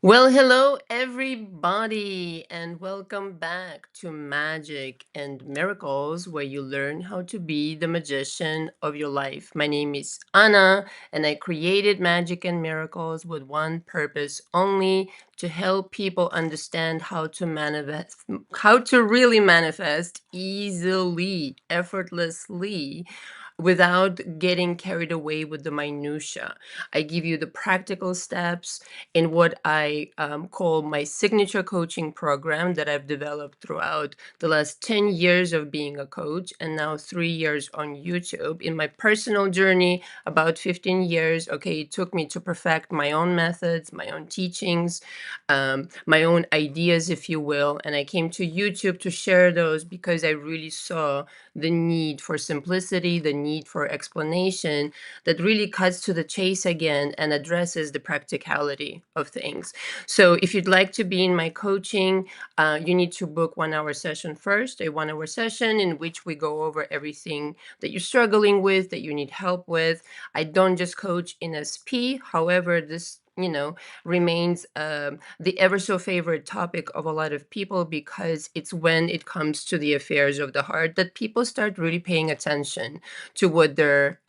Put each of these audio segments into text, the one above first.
Well, hello everybody, and welcome back to Magic and Miracles, where you learn how to be the magician of your life. My name is Anna, and I created Magic and Miracles with one purpose only: to help people understand how to really manifest easily, effortlessly, without getting carried away with the minutia. I give you the practical steps in what I call my signature coaching program that I've developed throughout the last 10 years of being a coach and now 3 years on YouTube. In my personal journey, about 15 years, okay, it took me to perfect my own methods, my own teachings, my own ideas, if you will. And I came to YouTube to share those because I really saw the need for simplicity, the need for explanation that really cuts to the chase again and addresses the practicality of things. So if you'd like to be in my coaching, you need to book 1 hour session first, a 1 hour session in which we go over everything that you're struggling with, that you need help with. I don't just coach in SP. However, this remains the ever so favorite topic of a lot of people, because it's when it comes to the affairs of the heart that people start really paying attention to what they're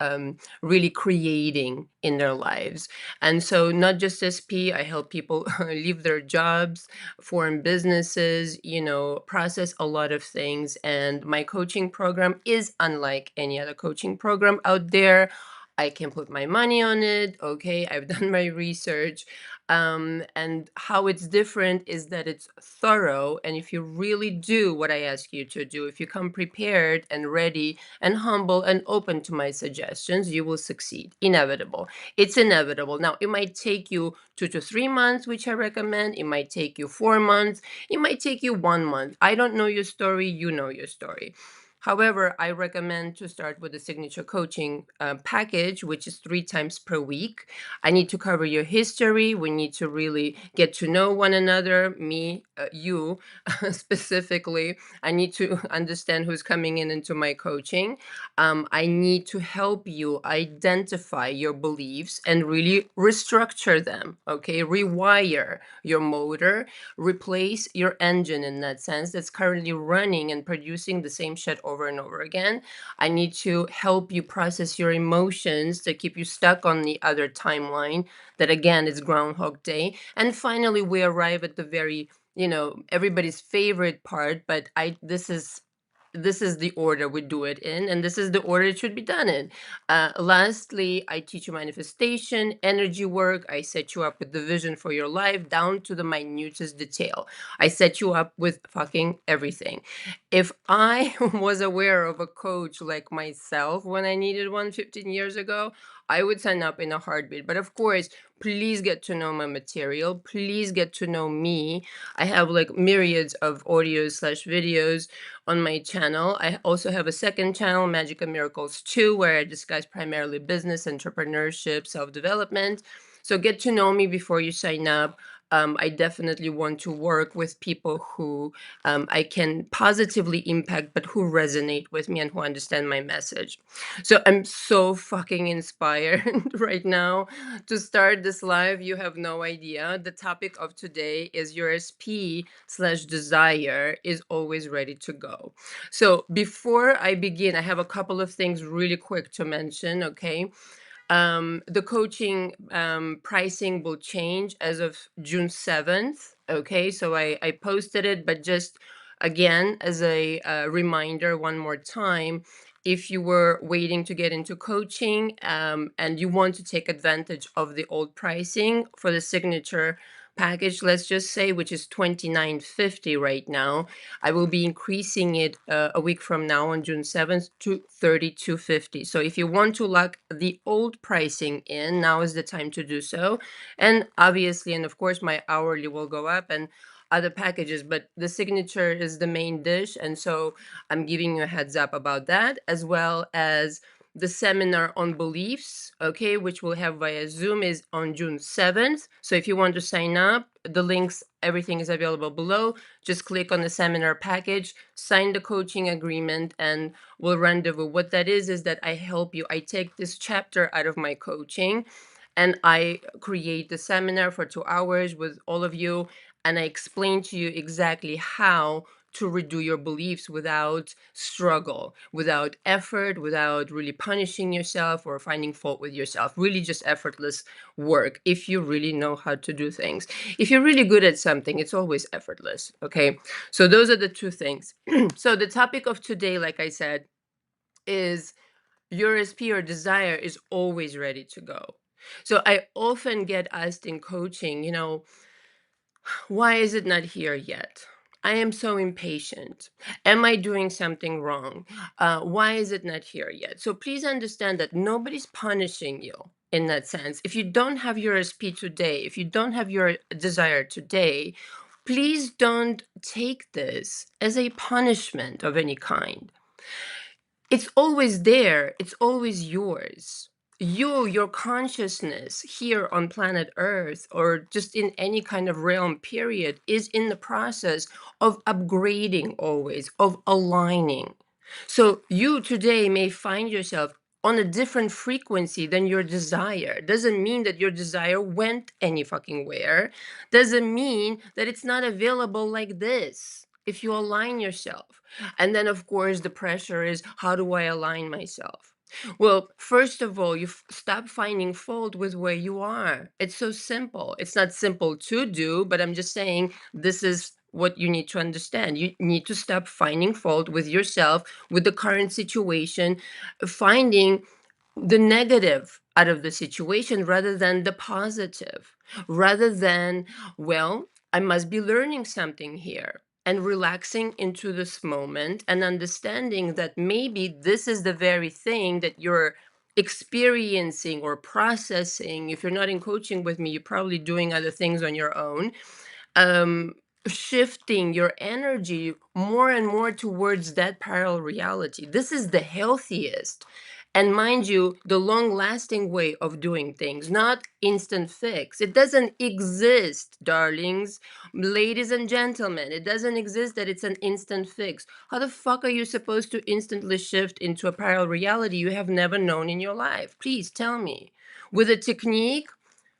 really creating in their lives. And so, not just SP, I help people leave their jobs, form businesses, process a lot of things. And my coaching program is unlike any other coaching program out there. I can put my money on it. Okay, I've done my research. And how it's different is that it's thorough. And if you really do what I ask you to do, if you come prepared and ready and humble and open to my suggestions, you will succeed. Inevitable. It's inevitable. Now, it might take you 2 to 3 months, which I recommend. It might take you 4 months. It might take you 1 month. I don't know your story. You know your story. However, I recommend to start with the signature coaching package, which is 3 times per week. I need to cover your history. We need to really get to know one another, me, you specifically. I need to understand who's coming in into my coaching. I need to help you identify your beliefs and really restructure them, okay? Rewire your motor, replace your engine in that sense that's currently running and producing the same shit over and over again. I need to help you process your emotions that keep you stuck on the other timeline, that again is Groundhog Day. And finally, we arrive at the very, everybody's favorite part, but this is the order we do it in, and this is the order it should be done in. Lastly, I teach you manifestation, energy work. I set you up with the vision for your life down to the minutest detail. I set you up with fucking everything. If I was aware of a coach like myself when I needed one 15 years ago, I would sign up in a heartbeat. But of course, please get to know my material. Please get to know me. I have like myriads of audios slash videos on my channel. I also have a second channel, Magic and Miracles 2, where I discuss primarily business, entrepreneurship, self-development. So get to know me before you sign up. I definitely want to work with people who I can positively impact, but who resonate with me and who understand my message. So I'm so fucking inspired right now to start this live. You have no idea. The topic of today is your SP/desire is always ready to go. So before I begin, I have a couple of things really quick to mention, okay? The coaching pricing will change as of June 7th. Okay, so I posted it, but just again, as a reminder, one more time, if you were waiting to get into coaching and you want to take advantage of the old pricing for the signature package, let's just say, which is $29.50 right now, I will be increasing it a week from now on June 7th to $32.50. So if you want to lock the old pricing in, now is the time to do so. And obviously, and of course, my hourly will go up and other packages, but the signature is the main dish. And so I'm giving you a heads up about that, as well as the seminar on beliefs, okay, which we'll have via Zoom, is on June 7th. So if you want to sign up, the links, everything is available below. Just click on the seminar package, sign the coaching agreement, and we'll rendezvous. What that is that I help you. I take this chapter out of my coaching and I create the seminar for 2 hours with all of you, and I explain to you exactly how to redo your beliefs without struggle, without effort, without really punishing yourself or finding fault with yourself. Really just effortless work if you really know how to do things. If you're really good at something, it's always effortless. Okay. So those are the two things. So the topic of today, like I said, is your SP or desire is always ready to go. So I often get asked in coaching, why is it not here yet? I am so impatient. Am I doing something wrong? Why is it not here yet? So please understand that nobody's punishing you in that sense. If you don't have your SP today, if you don't have your desire today, please don't take this as a punishment of any kind. It's always there. It's always yours. Your consciousness here on planet Earth, or just in any kind of realm, period, is in the process of upgrading always, of aligning. So you today may find yourself on a different frequency than your desire. Doesn't mean that your desire went any fucking where. Doesn't mean that it's not available like this if you align yourself. And then, of course, the pressure is, how do I align myself? Well, first of all, stop finding fault with where you are. It's so simple. It's not simple to do, but I'm just saying this is what you need to understand. You need to stop finding fault with yourself, with the current situation, finding the negative out of the situation rather than the positive, rather than, well, I must be learning something here, and relaxing into this moment and understanding that maybe this is the very thing that you're experiencing or processing. If you're not in coaching with me, you're probably doing other things on your own, um shifting your energy more and more towards that parallel reality. This is the healthiest, and mind you, the long lasting way of doing things, not instant fix. It doesn't exist, darlings, ladies and gentlemen. It doesn't exist that it's an instant fix. How the fuck are you supposed to instantly shift into a parallel reality you have never known in your life? Please tell me. With a technique?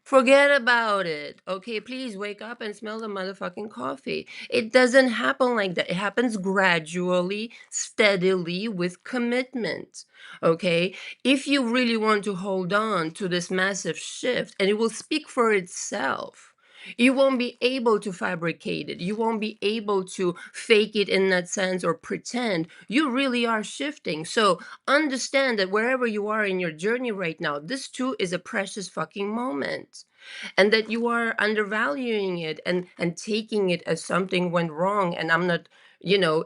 Forget about it. Okay, please wake up and smell the motherfucking coffee. It doesn't happen like that. It happens gradually, steadily, with commitment. Okay, if you really want to hold on to this massive shift, and it will speak for itself. You won't be able to fabricate it. You won't be able to fake it in that sense or pretend. You really are shifting. So understand that wherever you are in your journey right now, this too is a precious fucking moment, and that you are undervaluing it and taking it as something went wrong, and I'm not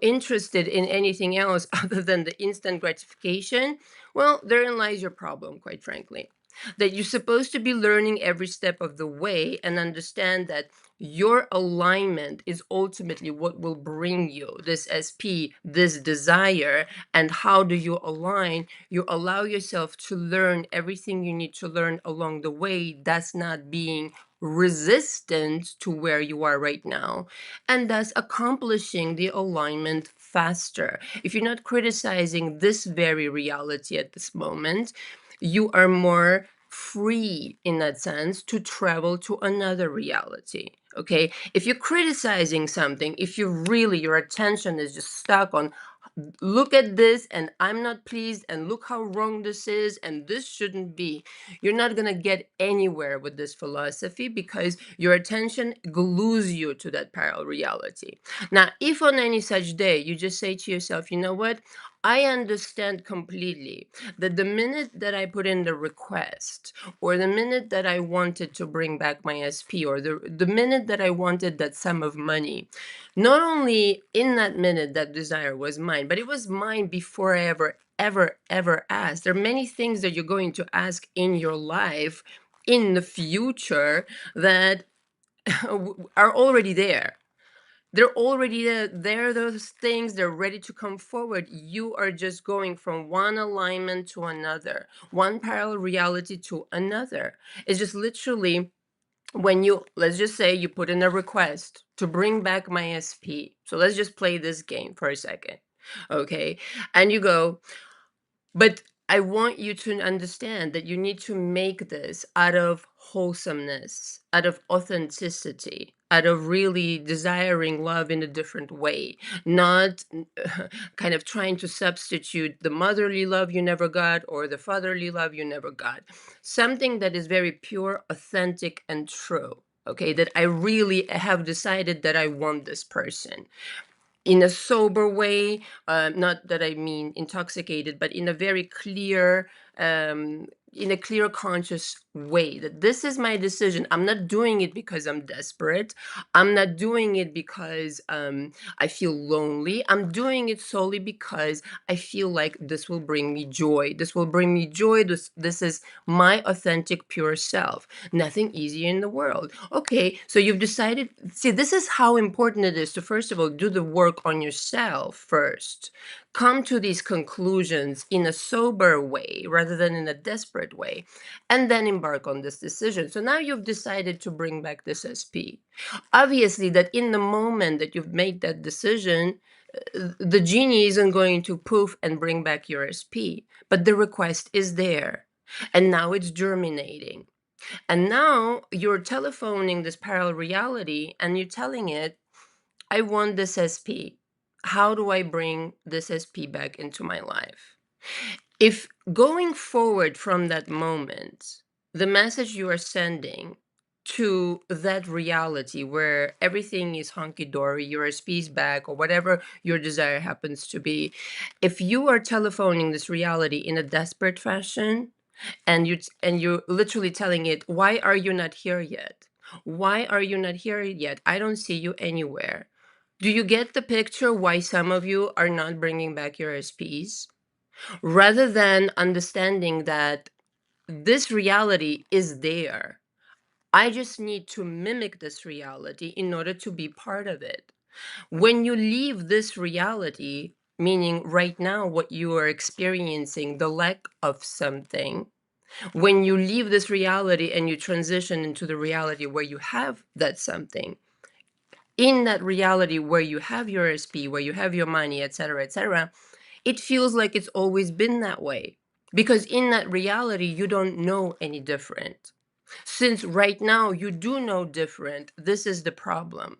interested in anything else other than the instant gratification. Well, therein lies your problem, quite frankly, that you're supposed to be learning every step of the way and understand that your alignment is ultimately what will bring you this SP, this desire. And how do you align? You allow yourself to learn everything you need to learn along the way. That's not being resistant to where you are right now, and thus accomplishing the alignment faster. If you're not criticizing this very reality at this moment, you are more free in that sense to travel to another reality. Okay, if you're criticizing something, if you really, your attention is just stuck on, look at this and I'm not pleased, and look how wrong this is, and this shouldn't be, you're not going to get anywhere with this philosophy, because your attention glues you to that parallel reality. Now, if on any such day you just say to yourself, you know what, I understand completely that the minute that I put in the request, or the minute that I wanted to bring back my SP, or the minute that I wanted that sum of money, not only in that minute that desire was mine, but it was mine before I ever asked. There are many things that you're going to ask in your life in the future that are already there. They're already there, those things, they're ready to come forward. You are just going from one alignment to another, one parallel reality to another. It's just literally, when you, let's just say you put in a request to bring back my SP. So let's just play this game for a second. Okay. And you go, but I want you to understand that you need to make this out of wholesomeness, out of authenticity, out of really desiring love in a different way, not kind of trying to substitute the motherly love you never got or the fatherly love you never got. Something that is very pure, authentic, and true. Okay, that I really have decided that I want this person in a sober way, not that I mean intoxicated, but in a very clear, in a clear, conscious way, that this is my decision. I'm not doing it because I'm desperate. I'm not doing it because I feel lonely. I'm doing it solely because I feel like this will bring me joy. This will bring me joy. This is my authentic, pure self. Nothing easier in the world. Okay, so you've decided. See, this is how important it is to, first of all, do the work on yourself first. Come to these conclusions in a sober way rather than in a desperate way, and then embark on this decision. So now you've decided to bring back this SP. Obviously, that in the moment that you've made that decision, the genie isn't going to poof and bring back your SP, but the request is there. And now it's germinating. And now you're telephoning this parallel reality and you're telling it, I want this SP. How do I bring this SP back into my life? If going forward from that moment, the message you are sending to that reality where everything is hunky dory, your SP is back, or whatever your desire happens to be, if you are telephoning this reality in a desperate fashion, and you're literally telling it, why are you not here yet? Why are you not here yet? I don't see you anywhere. Do you get the picture why some of you are not bringing back your SPs? Rather than understanding that this reality is there, I just need to mimic this reality in order to be part of it. When you leave this reality, meaning right now what you are experiencing, the lack of something, when you leave this reality and you transition into the reality where you have that something, in that reality where you have your SP, where you have your money, etc., it feels like it's always been that way. Because in that reality, you don't know any different. Since right now you do know different, this is the problem.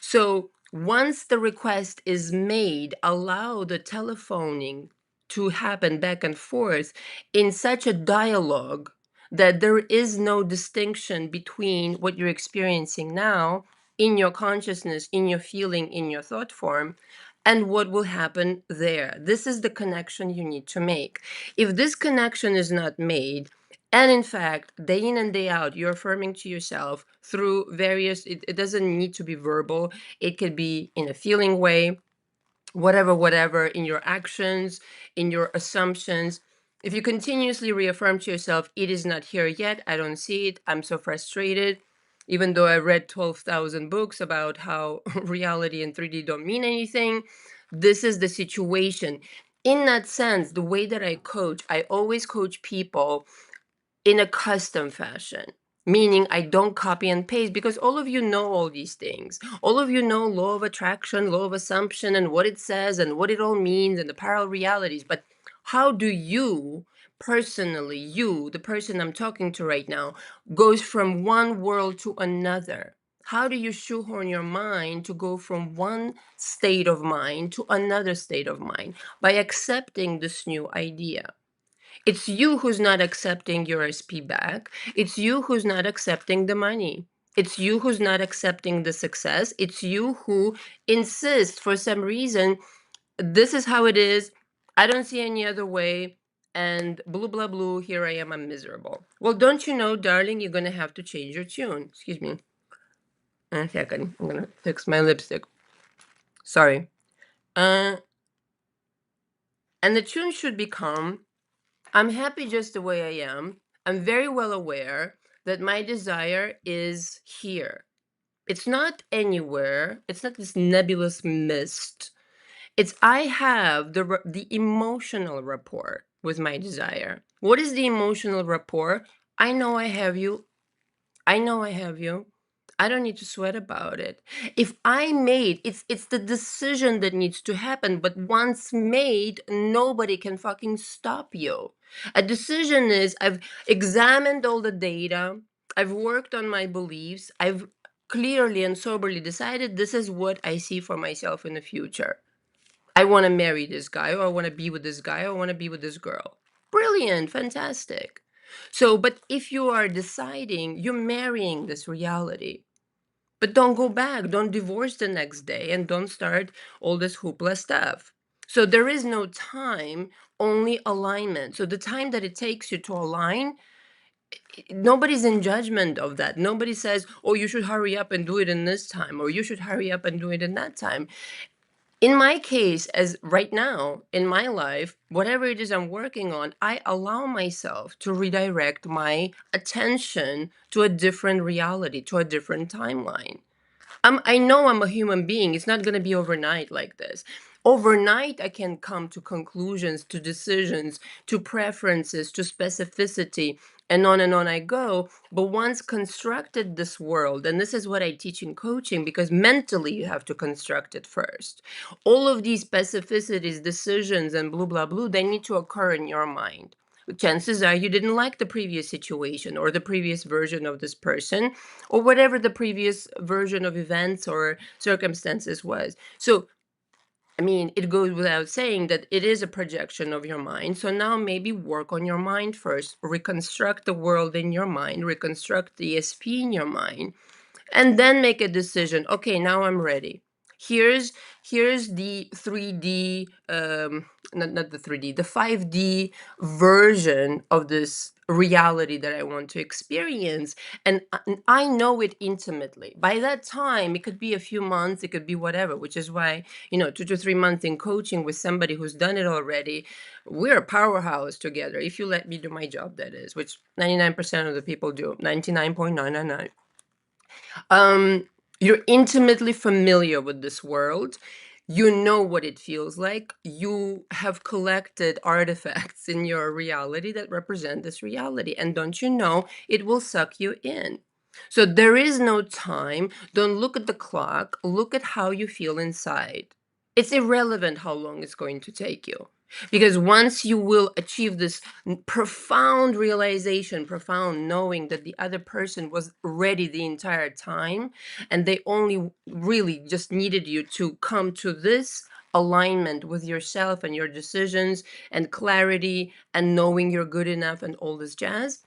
So once the request is made, allow the telephoning to happen back and forth in such a dialogue that there is no distinction between what you're experiencing now in your consciousness, in your feeling, in your thought form, and what will happen there. This is the connection you need to make. If this connection is not made, and in fact, day in and day out, you're affirming to yourself through various, it doesn't need to be verbal, it could be in a feeling way, whatever, in your actions, in your assumptions. If you continuously reaffirm to yourself, it is not here yet, I don't see it, I'm so frustrated, even though I read 12,000 books about how reality and 3D don't mean anything, this is the situation. In that sense, the way that I coach, I always coach people in a custom fashion, meaning I don't copy and paste, because all of you know all these things. All of you know law of attraction, law of assumption, and what it says and what it all means and the parallel realities. But how do you personally, you, the person I'm talking to right now, goes from one world to another? How do you shoehorn your mind to go from one state of mind to another state of mind? By accepting this new idea. It's you who's not accepting your SP back. It's you who's not accepting the money. It's you who's not accepting the success. It's you who insists for some reason, this is how it is. I don't see any other way. And blue, blah, blue, here I am, I'm miserable. Well, don't you know, darling, you're going to have to change your tune. Excuse me. A second. I'm going to fix my lipstick. Sorry. Uh, and the tune should become, I'm happy just the way I am. I'm very well aware that my desire is here. It's not anywhere. It's not this nebulous mist. It's I have the emotional rapport with my desire. What is the emotional rapport? I know I have you. I know I have you. I don't need to sweat about it. If I made it's the decision that needs to happen, but once made, nobody can fucking stop you. A decision is I've examined all the data, I've worked on my beliefs, I've clearly and soberly decided this is what I see for myself in the future. I want to marry this guy, or I want to be with this guy, or I want to be with this girl. Brilliant, fantastic. So, but if you are deciding you're marrying this reality, but don't go back, don't divorce the next day, and don't start all this hoopla stuff. So, there is no time, only alignment. So, the time that it takes you to align, nobody's in judgment of that. Nobody says, oh, you should hurry up and do it in this time, or you should hurry up and do it in that time. In my case, as right now in my life, whatever it is I'm working on, I allow myself to redirect my attention to a different reality, to a different timeline. I know I'm a human being. It's not going to be overnight like this. Overnight, I can come to conclusions, to decisions, to preferences, to specificity, and on I go. But once constructed this world, and this is what I teach in coaching, because mentally you have to construct it first. All of these specificities, decisions, and blah, blah, blah, they need to occur in your mind. Chances are you didn't like the previous situation or the previous version of this person or whatever the previous version of events or circumstances was. So, I mean, it goes without saying that it is a projection of your mind. So now maybe work on your mind first, reconstruct the world in your mind, reconstruct the ESP in your mind, and then make a decision. Okay, now I'm ready. Here's the 3D, not the 3D, the 5D version of this reality that I want to experience, and I know it intimately. By that time, it could be a few months, it could be whatever, which is why, 2 to 3 months in coaching with somebody who's done it already, we're a powerhouse together. If you let me do my job, that is, which 99% of the people do, 99.999. You're intimately familiar with this world. You know what it feels like. You have collected artifacts in your reality that represent this reality. And don't you know, it will suck you in. So there is no time. Don't look at the clock. Look at how you feel inside. It's irrelevant how long it's going to take you. Because once you will achieve this profound realization, profound knowing that the other person was ready the entire time, and they only really just needed you to come to this alignment with yourself and your decisions and clarity and knowing you're good enough and all this jazz,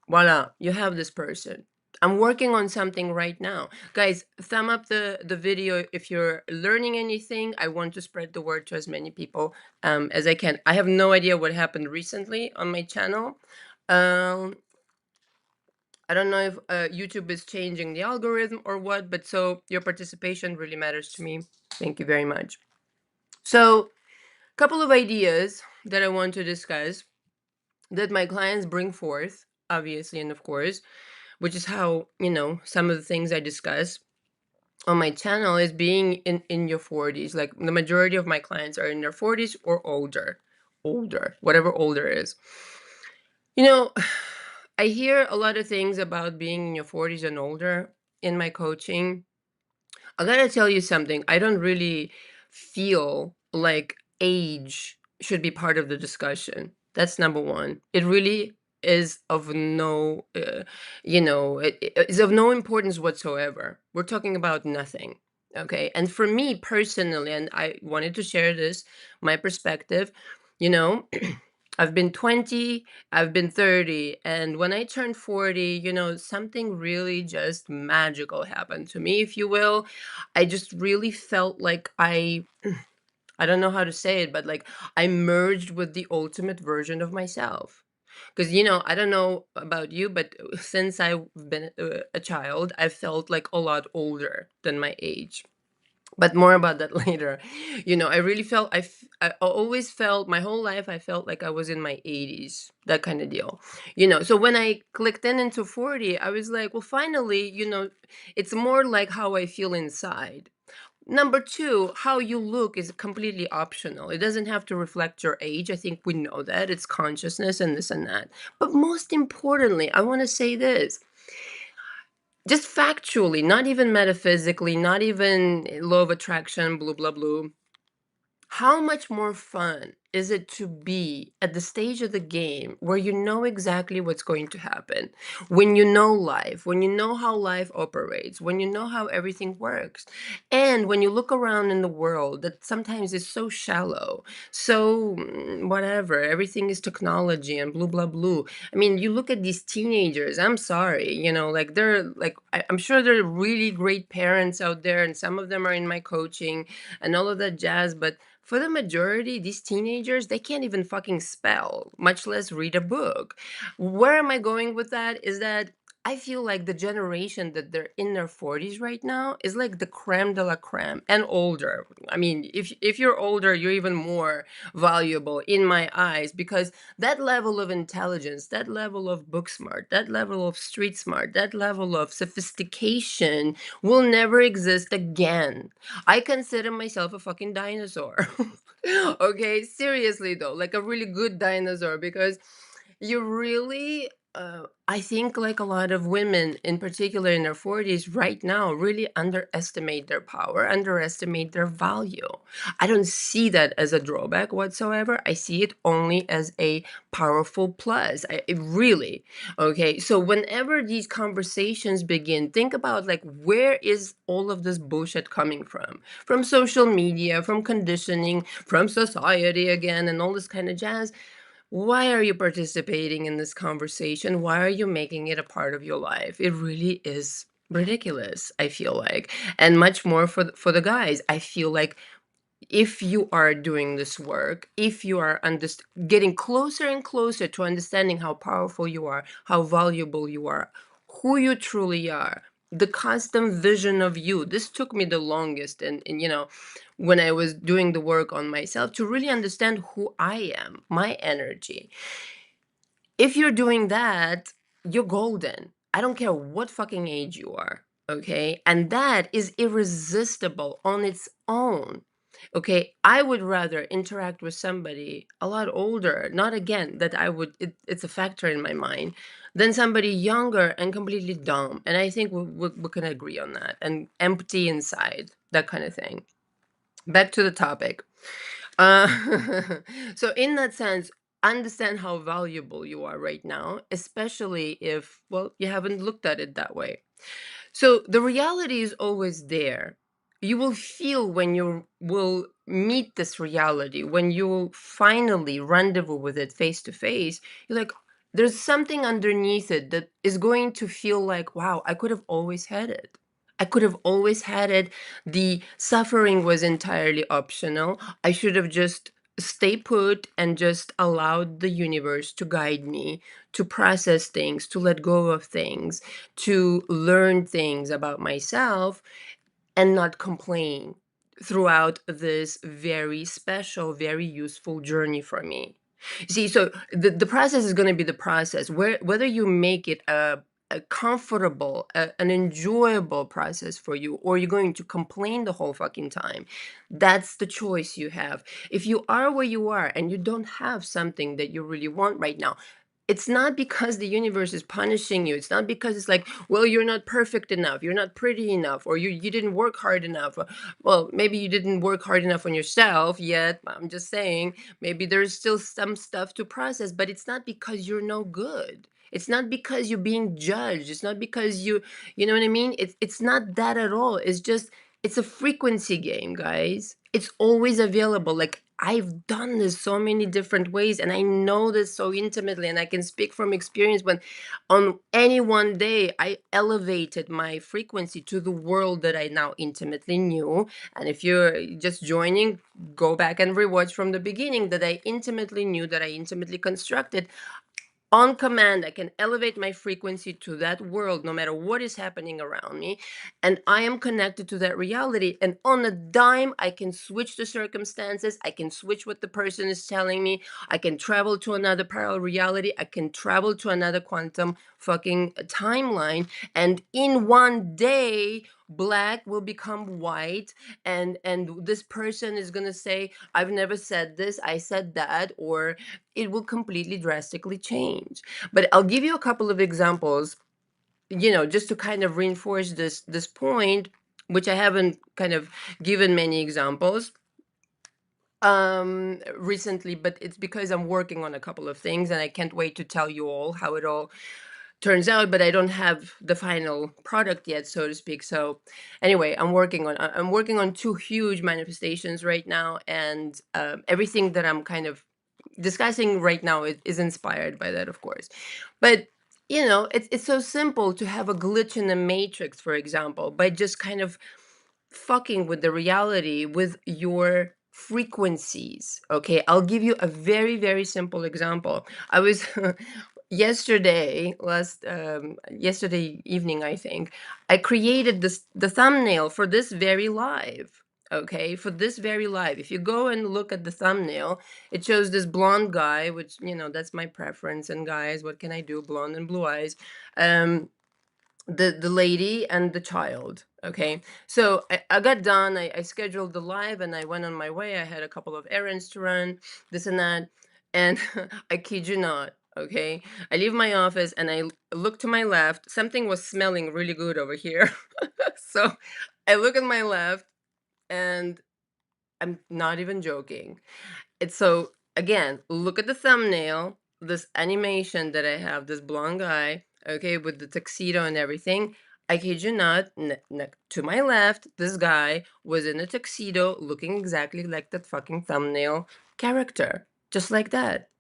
voila, you have this person. I'm working on something right now. Guys, thumb up the video if you're learning anything. I want to spread the word to as many people as I can. I have no idea what happened recently on my channel. Um, I don't know if YouTube is changing the algorithm or what, but so your participation really matters to me. Thank you very much. So, a couple of ideas that I want to discuss that my clients bring forth, obviously, and of course, which is how, some of the things I discuss on my channel is being in your 40s. Like the majority of my clients are in their 40s or older, whatever older is. I hear a lot of things about being in your 40s and older in my coaching. I gotta tell you something. I don't really feel like age should be part of the discussion. That's number one. It really is of no, it is of no importance whatsoever. We're talking about nothing. Okay. And for me personally, and I wanted to share this, my perspective, you know, I've been 20, I've been 30, and when I turned 40, something really just magical happened to me, if you will. I just really felt like I don't know how to say it, but like I merged with the ultimate version of myself. Because, I don't know about you, but since I've been a child, I felt like a lot older than my age. But more about that later. I really felt, I always felt my whole life, I felt like I was in my 80s, that kind of deal. So when I clicked into 40, I was like, well, finally, it's more like how I feel inside. Number two, how you look is completely optional. It doesn't have to reflect your age. I think we know that. It's consciousness and this and that. But most importantly, I want to say this. Just factually, not even metaphysically, not even law of attraction, blah, blah, blah. How much more fun is it to be at the stage of the game where you know exactly what's going to happen? When you know life, when you know how life operates, when you know how everything works. And when you look around in the world that sometimes is so shallow, so whatever, everything is technology and blue, blah, blue. I mean, you look at these teenagers, I'm sorry, like they're like, I'm sure they're really great parents out there, and some of them are in my coaching and all of that jazz, but for the majority, these teenagers, they can't even fucking spell, much less read a book. Where am I going with that? Is that I feel like the generation that they're in their 40s right now is like the creme de la creme and older. I mean, if you're older, you're even more valuable in my eyes, because that level of intelligence, that level of book smart, that level of street smart, that level of sophistication will never exist again. I consider myself a fucking dinosaur. Okay, seriously though, like a really good dinosaur, because you really I think like a lot of women in particular in their 40s right now really underestimate their power, underestimate their value. I don't see that as a drawback whatsoever. I see it only as a powerful plus. It really. Okay, so whenever these conversations begin, think about like where is all of this bullshit coming from? From social media, from conditioning, from society again, and all this kind of jazz. Why are you participating in this conversation? Why are you making it a part of your life? It really is ridiculous, I feel like. And much more for for the guys. I feel like if you are doing this work, if you are getting closer and closer to understanding how powerful you are, how valuable you are, who you truly are, the custom vision of you. This took me the longest, and when I was doing the work on myself to really understand who I am, my energy. If you're doing that, you're golden. I don't care what fucking age you are. Okay. And that is irresistible on its own. Okay. I would rather interact with somebody a lot older, not again that it's a factor in my mind, than somebody younger and completely dumb. And I think we can agree on that, and empty inside, that kind of thing. Back to the topic. Uh, so in that sense, understand how valuable you are right now, especially if, well, you haven't looked at it that way. So the reality is always there. You will feel when you will meet this reality, when you finally rendezvous with it face to face, you're like, there's something underneath it that is going to feel like, wow, I could have always had it. I could have always had it. The suffering was entirely optional. I should have just stay put and just allowed the universe to guide me, to process things, to let go of things, to learn things about myself, and not complain throughout this very special, very useful journey for me. See, so the process is going to be the process. Whether you make it a comfortable, an enjoyable process for you, or you're going to complain the whole fucking time, that's the choice you have. If you are where you are and you don't have something that you really want right now, it's not because the universe is punishing you. It's not because it's like, well, you're not perfect enough, you're not pretty enough, or you didn't work hard enough. Well, maybe you didn't work hard enough on yourself yet. I'm just saying, maybe there's still some stuff to process, but it's not because you're no good. It's not because you're being judged. It's not because you know what I mean? It's not that at all. It's just it's a frequency game, guys. It's always available. Like I've done this so many different ways, and I know this so intimately, and I can speak from experience when on any one day I elevated my frequency to the world that I now intimately knew. And if you're just joining, go back and rewatch from the beginning, that I intimately knew, that I intimately constructed. On command, I can elevate my frequency to that world no matter what is happening around me. And I am connected to that reality. And on a dime, I can switch the circumstances. I can switch what the person is telling me. I can travel to another parallel reality. I can travel to another quantum fucking timeline. And in one day, black will become white, and this person is going to say, I've never said this, I said that, or it will completely drastically change. But I'll give you a couple of examples just to kind of reinforce this point, which I haven't kind of given many examples recently, but it's because I'm working on a couple of things and I can't wait to tell you all how it all turns out, but I don't have the final product yet, so to speak. So anyway, I'm working on two huge manifestations right now, and everything that I'm kind of discussing right now is inspired by that, of course. But it's so simple to have a glitch in the matrix, for example, by just kind of fucking with the reality with your frequencies. Okay, I'll give you a very, very simple example. I was yesterday evening, I think, I created the thumbnail for this very live. Okay, for this very live, if you go and look at the thumbnail, it shows this blonde guy, which that's my preference. And guys, what can I do? Blonde and blue eyes. The lady and the child. Okay, so I got done. I scheduled the live and I went on my way. I had a couple of errands to run, this and that. And I kid you not, okay, I leave my office and I look to my left. Something was smelling really good over here. So I look at my left, and I'm not even joking, it's so again, look at the thumbnail, this animation that I have, this blonde guy, okay, with the tuxedo and everything. I kid you not, to my left, this guy was in a tuxedo looking exactly like that fucking thumbnail character. Just like that.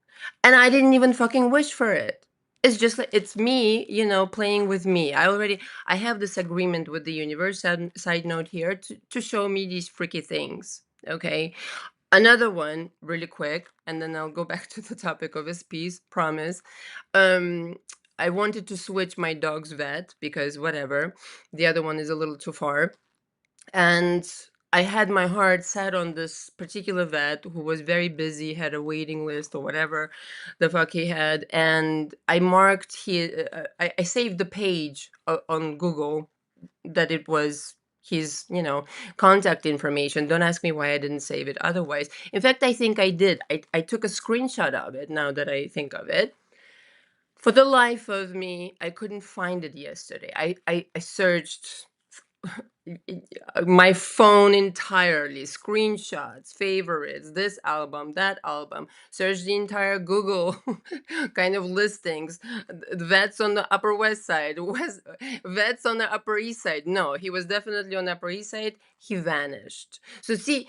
And I didn't even fucking wish for it. It's just like it's me, playing with me. I have this agreement with the universe, side note here, to show me these freaky things. Okay. Another one, really quick, and then I'll go back to the topic of his piece, promise. Um, I wanted to switch my dog's vet because whatever. The other one is a little too far. And I had my heart set on this particular vet who was very busy, had a waiting list or whatever the fuck he had. And I marked I saved the page on Google that it was his, contact information. Don't ask me why I didn't save it otherwise. In fact, I think I did. I took a screenshot of it now that I think of it. For the life of me, I couldn't find it yesterday. I searched my phone entirely, screenshots, favorites, this album, that album, search the entire Google kind of listings, vets on the Upper West Side, vets on the Upper East Side. No, he was definitely on the Upper East Side. He vanished. So see,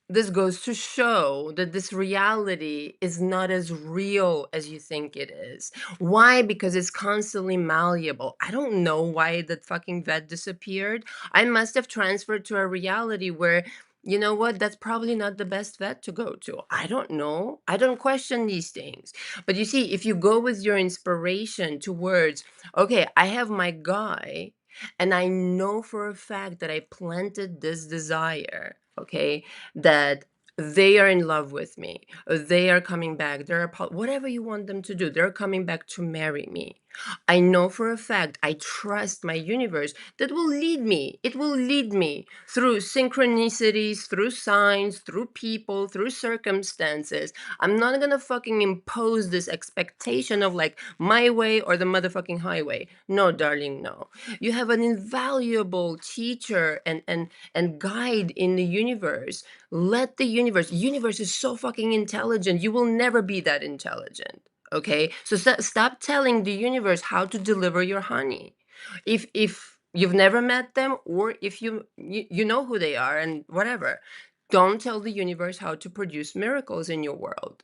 this goes to show that this reality is not as real as you think it is. Why? Because it's constantly malleable. I don't know why that fucking vet disappeared. I must have transferred to a reality where, you know what, that's probably not the best vet to go to. I don't know. I don't question these things. But you see, if you go with your inspiration towards, okay, I have my guy, and I know for a fact that I planted this desire, okay, that they are in love with me, they are coming back, whatever you want them to do, they're coming back to marry me. I know for a fact, I trust my universe that will lead me. It will lead me through synchronicities, through signs, through people, through circumstances. I'm not gonna fucking impose this expectation of like my way or the motherfucking highway. No, darling, no. You have an invaluable teacher and guide in the universe. Let the universe is so fucking intelligent. You will never be that intelligent. Okay, so stop telling the universe how to deliver your honey. If you've never met them, or if you know who they are and whatever, don't tell the universe how to produce miracles in your world.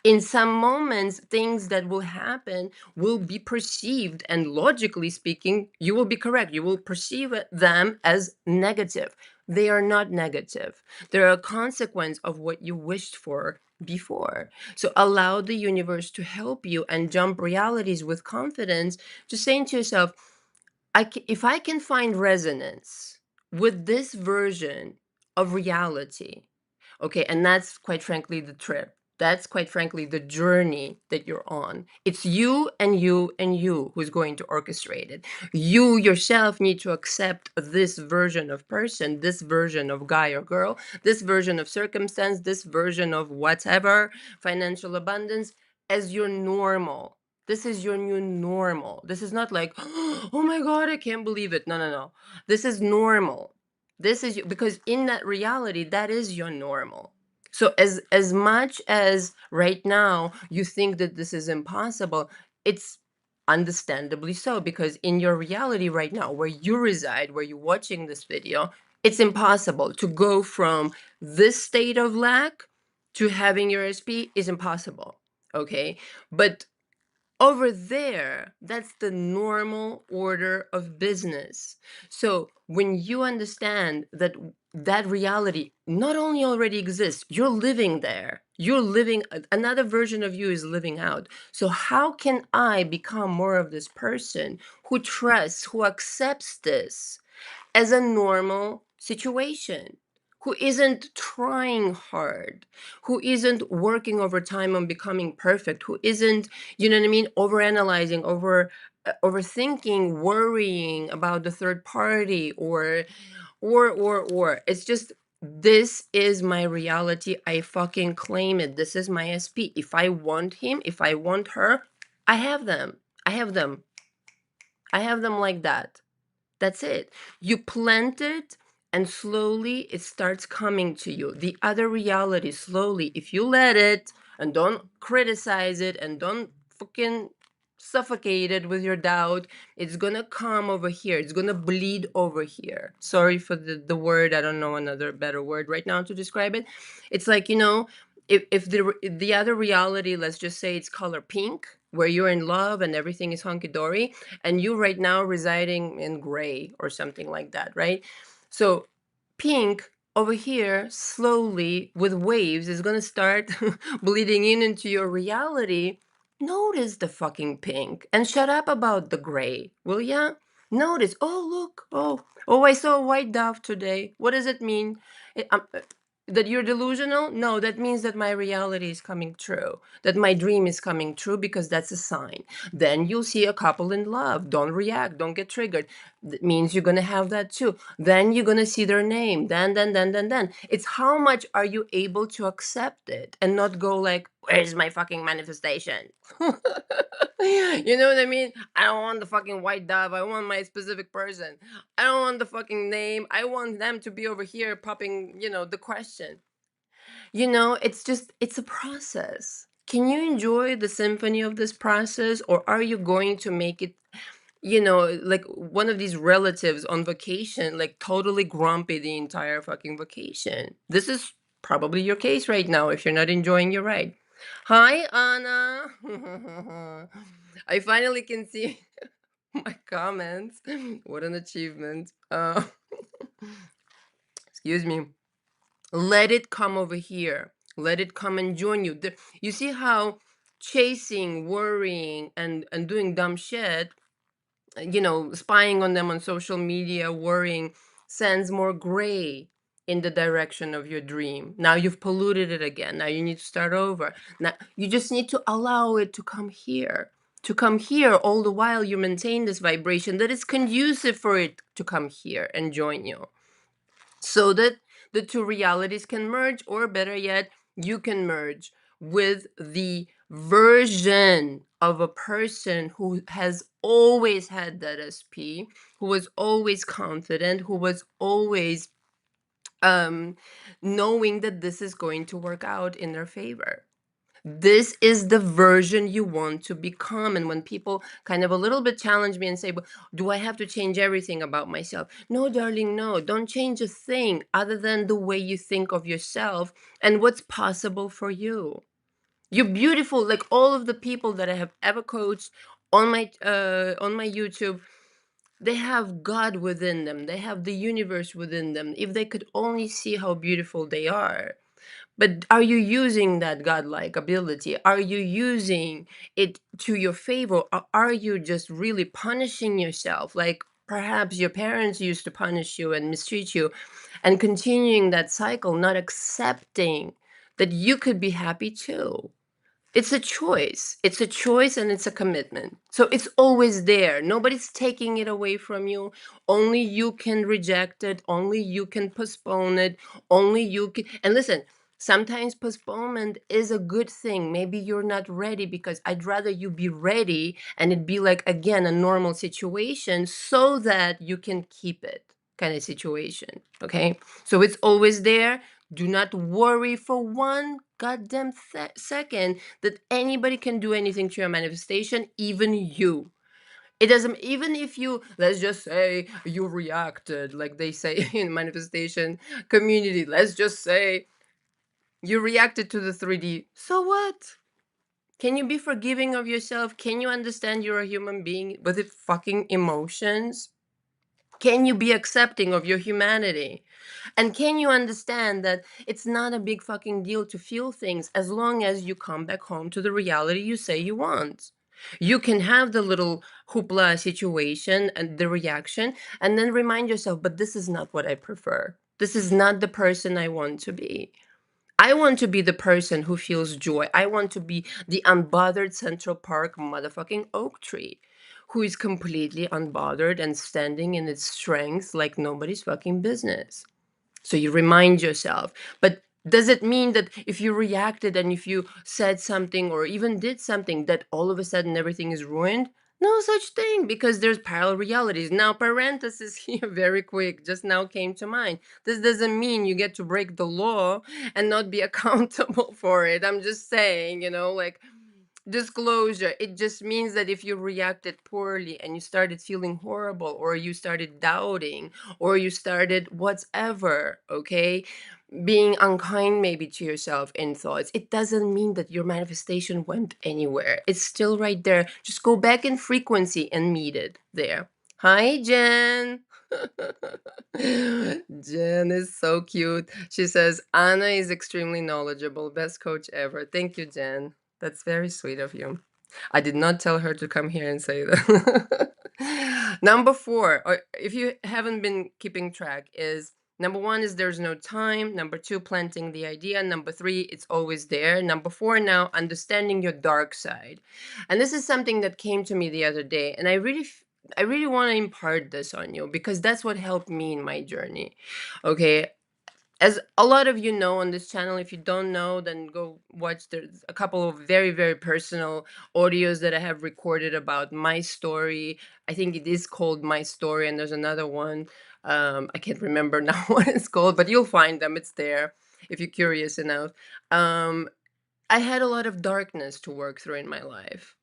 In some moments, things that will happen will be perceived, and logically speaking, you will be correct. You will perceive them as negative. They are not negative. They're a consequence of what you wished for before. So allow the universe to help you and jump realities with confidence, just saying to yourself, if I can find resonance with this version of reality, okay, and that's quite frankly the trip. That's quite frankly the journey that you're on. It's you and you and you who's going to orchestrate it. You yourself need to accept this version of person, this version of guy or girl, this version of circumstance, this version of whatever, financial abundance, as your normal. This is your new normal. This is not like, oh my God, I can't believe it. No, no, no. This is normal. This is because in that reality, that is your normal. So as much as right now you think that this is impossible, it's understandably so, because in your reality right now, where you reside, where you're watching this video, it's impossible to go from this state of lack to having your SP is impossible. Okay. But over there, that's the normal order of business. So when you understand that that reality not only already exists, you're living there. You're living, another version of you is living out. So how can I become more of this person who trusts, who accepts this as a normal situation, who isn't trying hard, who isn't working overtime on becoming perfect, who isn't, you know what I mean, overanalyzing, overthinking, worrying about the third party, or it's just, this is my reality. I fucking claim it. This is my SP. If I want him, if I want her, I have them. I have them. I have them like that. That's it. You plant it, and slowly it starts coming to you. The other reality, slowly, if you let it and don't criticize it and don't fucking suffocate it with your doubt, it's gonna come over here. It's gonna bleed over here. Sorry for the word. I don't know another better word right now to describe it. It's like, if the other reality, let's just say it's color pink, where you're in love and everything is hunky-dory, and you right now residing in gray or something like that, right? So pink over here slowly with waves is going to start bleeding in into your reality. Notice the fucking pink and shut up about the gray, will ya? Notice, oh look, oh, I saw a white dove today. What does it mean? That you're delusional? No, that means that my reality is coming true, that my dream is coming true, because that's a sign. Then you'll see a couple in love. Don't react, don't get triggered. That means you're gonna have that too. Then you're gonna see their name. Then. It's how much are you able to accept it and not go like, where's my fucking manifestation? You know what I mean? I don't want the fucking white dove. I want my specific person. I don't want the fucking name. I want them to be over here popping, the question. It's just, it's a process. Can you enjoy the symphony of this process, or are you going to make it, like one of these relatives on vacation, like totally grumpy the entire fucking vacation? This is probably your case right now if you're not enjoying your ride. Hi, Anna. I finally can see my comments. What an achievement. Excuse me. Let it come over here. Let it come and join you. You see how chasing, worrying, and doing dumb shit, spying on them on social media, worrying, sends more gray in the direction of your dream. Now you've polluted it again. Now you need to start over. Now you just need to allow it to come here. To come here, all the while you maintain this vibration that is conducive for it to come here and join you, so that the two realities can merge, or better yet, you can merge with the version of a person who has always had that SP, who was always confident, who was always knowing that this is going to work out in their favor. This is the version you want to become. And when people kind of a little bit challenge me and say, "But do I have to change everything about myself?" No, darling, no. Don't change a thing other than the way you think of yourself and what's possible for you. You're beautiful. Like all of the people that I have ever coached on my YouTube, they have God within them. They have the universe within them. If they could only see how beautiful they are. But are you using that godlike ability? Are you using it to your favor? Or are you just really punishing yourself? Like perhaps your parents used to punish you and mistreat you, and continuing that cycle, not accepting that you could be happy too. It's a choice. It's a choice, and it's a commitment. So it's always there. Nobody's taking it away from you. Only you can reject it. Only you can postpone it. Only you can. And listen, Sometimes postponement is a good thing. Maybe you're not ready, because I'd rather you be ready and it be like, again, a normal situation so that you can keep it, kind of situation. Okay. So it's always there. Do not worry for one goddamn second that anybody can do anything to your manifestation, even you. It doesn't, even if you, let's just say you reacted, like they say in manifestation community, let's just say you reacted to the 3D. So what? Can you be forgiving of yourself? Can you understand you're a human being with it fucking emotions? Can you be accepting of your humanity? And can you understand that it's not a big fucking deal to feel things as long as you come back home to the reality you say you want? You can have the little hoopla situation and the reaction, and then remind yourself, but this is not what I prefer. This is not the person I want to be. I want to be the person who feels joy. I want to be the unbothered Central Park motherfucking oak tree who is completely unbothered and standing in its strength like nobody's fucking business. So you remind yourself. But does it mean that if you reacted and if you said something or even did something that all of a sudden everything is ruined? No such thing, because there's parallel realities. Now, parenthesis here, very quick, just now came to mind. This doesn't mean you get to break the law and not be accountable for it. I'm just saying, like, disclosure. It just means that if you reacted poorly and you started feeling horrible, or you started doubting, or you started whatever, okay, being unkind maybe to yourself in thoughts, it doesn't mean that your manifestation went anywhere. It's still right there. Just go back in frequency and meet it there. Hi, Jen. Jen is so cute. She says, Anna is extremely knowledgeable. Best coach ever. Thank you, Jen. That's very sweet of you. I did not tell her to come here and say that. Number four, or if you haven't been keeping track, is number one is there's no time. Number two, planting the idea. Number three, it's always there. Number four, now understanding your dark side. And this is something that came to me the other day, and I really want to impart this on you because that's what helped me in my journey. Okay, as a lot of you know on this channel, if you don't know, then go watch. There's a couple of very, very personal audios that I have recorded about my story. I think it is called My Story, and there's another one. I can't remember now what it's called, but you'll find them. It's there if you're curious enough. Um, I had a lot of darkness to work through in my life.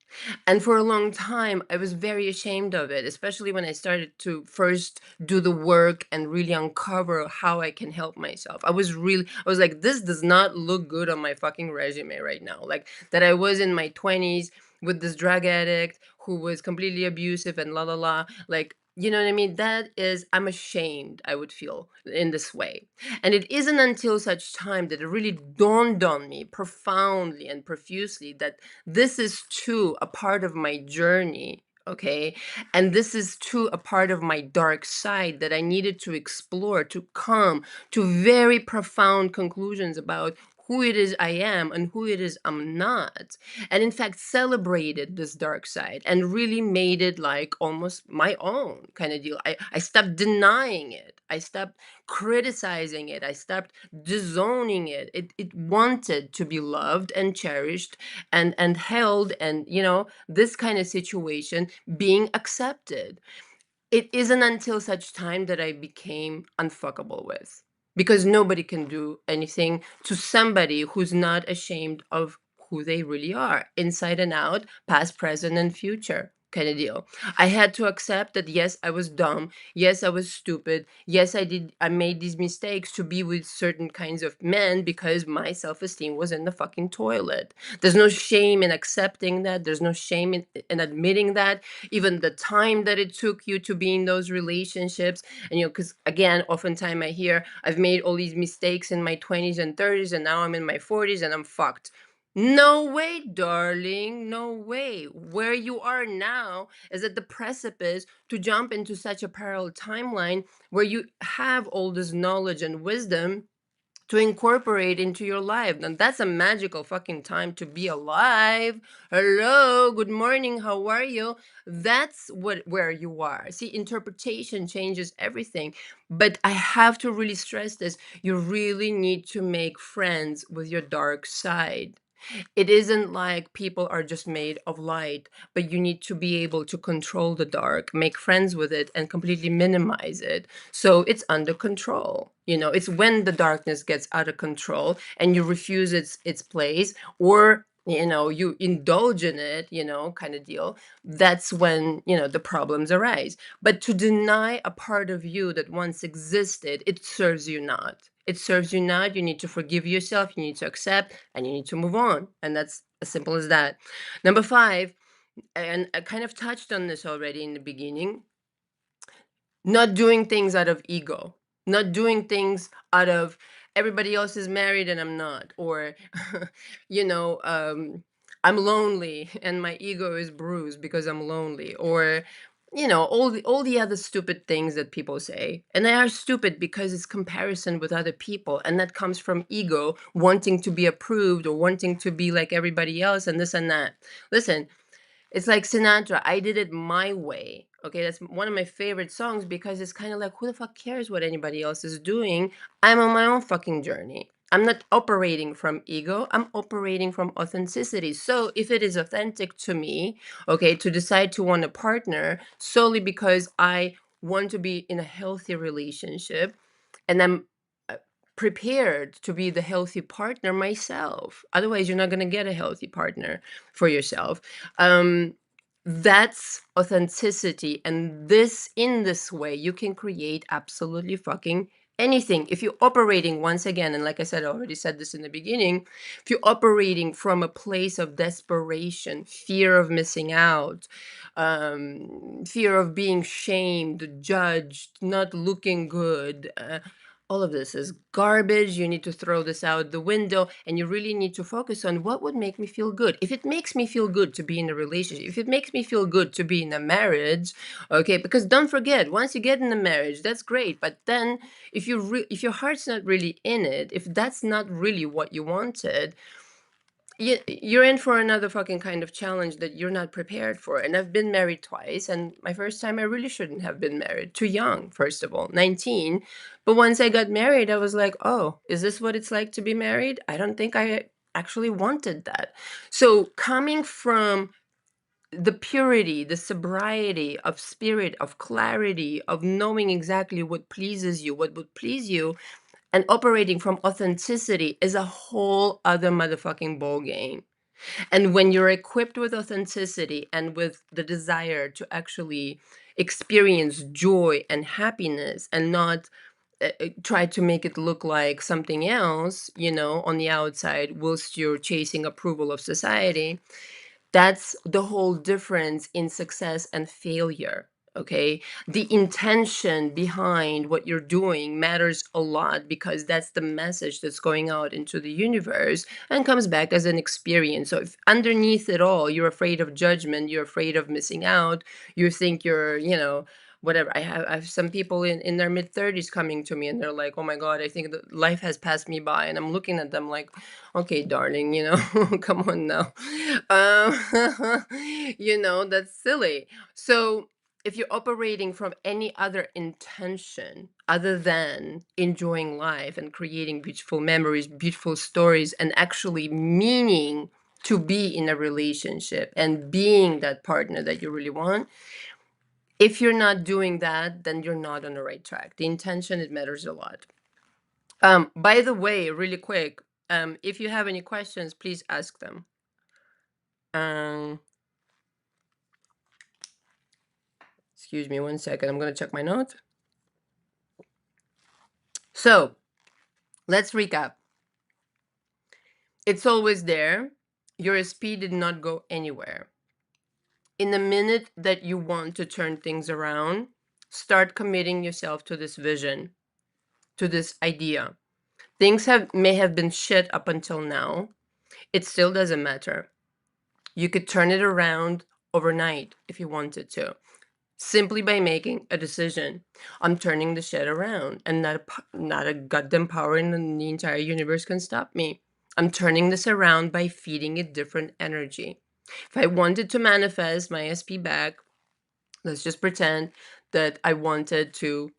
And for a long time, I was very ashamed of it, especially when I started to first do the work and really uncover how I can help myself. I was like, this does not look good on my fucking resume right now. Like, that I was in my 20s with this drug addict who was completely abusive and la la la. Like, you know what I mean? That is, I'm ashamed, I would feel in this way. And it isn't until such time that it really dawned on me profoundly and profusely that this is too a part of my journey. Okay. And this is too a part of my dark side that I needed to explore, to come to very profound conclusions about who it is I am and who it is I'm not. And in fact, celebrated this dark side and really made it like almost my own kind of deal. I stopped denying it. I stopped criticizing it. I stopped disowning it. It wanted to be loved and cherished and held, and this kind of situation being accepted. It isn't until such time that I became unfuckable with, because nobody can do anything to somebody who's not ashamed of who they really are, inside and out, past, present, and future kind of deal. I had to accept that yes, I was dumb. Yes, I was stupid. Yes, I made these mistakes to be with certain kinds of men because my self-esteem was in the fucking toilet. There's no shame in accepting that. There's no shame in admitting that. Even the time that it took you to be in those relationships. And because again, oftentimes I hear I've made all these mistakes in my 20s and 30s, and now I'm in my 40s and I'm fucked. No way, darling. No way. Where you are now is at the precipice to jump into such a parallel timeline where you have all this knowledge and wisdom to incorporate into your life. And that's a magical fucking time to be alive. Hello, good morning, how are you? That's where you are. See, interpretation changes everything. But I have to really stress this. You really need to make friends with your dark side. It isn't like people are just made of light, but you need to be able to control the dark, make friends with it, and completely minimize it. So it's under control. It's when the darkness gets out of control and you refuse its place, or you indulge in it, kind of deal. That's when the problems arise. But to deny a part of you that once existed, it serves you not. It serves you not. You need to forgive yourself, you need to accept, and you need to move on. And that's as simple as that. Number 5, and I kind of touched on this already in the beginning, not doing things out of ego, not doing things out of everybody else is married and I'm not, or you know I'm lonely and my ego is bruised because I'm lonely, or all the other stupid things that people say. And they are stupid because it's comparison with other people, and that comes from ego wanting to be approved or wanting to be like everybody else and this and that. Listen, it's like Sinatra, I did it my way. Okay, that's one of my favorite songs because it's kind of like, who the fuck cares what anybody else is doing? I'm on my own fucking journey. I'm not operating from ego, I'm operating from authenticity. So if it is authentic to me, okay, to decide to want a partner solely because I want to be in a healthy relationship, and I'm uh, prepared to be the healthy partner myself. Otherwise, you're not going to get a healthy partner for yourself. um that's authenticity, and in this way you can create absolutely fucking anything. If you're operating, once again, and like I said, I already said this in the beginning, if you're operating from a place of desperation, fear of missing out, fear of being shamed, judged, not looking good, all of this is garbage. You need to throw this out the window, and you really need to focus on what would make me feel good. If it makes me feel good to be in a relationship, if it makes me feel good to be in a marriage, okay, because don't forget, once you get in a marriage, that's great. But then if your heart's not really in it, if that's not really what you wanted, you're in for another fucking kind of challenge that you're not prepared for. And I've been married twice, and my first time I really shouldn't have been married. Too young, first of all, 19. But once I got married, I was like, oh, is this what it's like to be married? I don't think I actually wanted that. So coming from the purity, the sobriety of spirit, of clarity, of knowing exactly what pleases you, what would please you, and operating from authenticity is a whole other motherfucking ball game. And when you're equipped with authenticity and with the desire to actually experience joy and happiness, and not try to make it look like something else, on the outside, whilst you're chasing approval of society, that's the whole difference in success and failure. Okay. The intention behind what you're doing matters a lot, because that's the message that's going out into the universe and comes back as an experience. So if underneath it all, you're afraid of judgment, you're afraid of missing out, you think you're, whatever. I have some people in their mid 30s coming to me, and they're like, oh my God, I think that life has passed me by. And I'm looking at them like, okay, darling, come on now. That's silly. So if you're operating from any other intention other than enjoying life and creating beautiful memories, beautiful stories, and actually meaning to be in a relationship and being that partner that you really want, if you're not doing that, then you're not on the right track. The intention, it matters a lot. By the way, really quick, if you have any questions, please ask them. Um, excuse me one second. I'm going to check my notes. So let's recap. It's always there. Your speed did not go anywhere. In the minute that you want to turn things around, start committing yourself to this vision, to this idea. Things may have been shit up until now. It still doesn't matter. You could turn it around overnight if you wanted to. simply by making a decision. I'm turning the shit around, and not a goddamn power in the entire universe can stop me. I'm turning this around by feeding it different energy. If I wanted to manifest my SP back, let's just pretend that I wanted to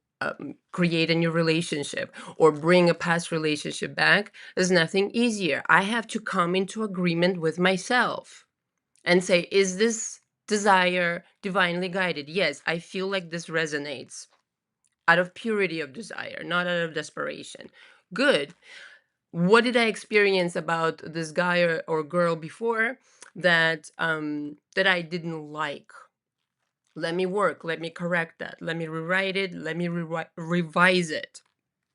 create a new relationship or bring a past relationship back. There's nothing easier. I have to come into agreement with myself and say, is this desire divinely guided? Yes, I feel like this resonates out of purity of desire, not out of desperation. Good. What did I experience about this guy or girl before that I didn't like? Let me work. Let me correct that. Let me rewrite it. Let me revise it.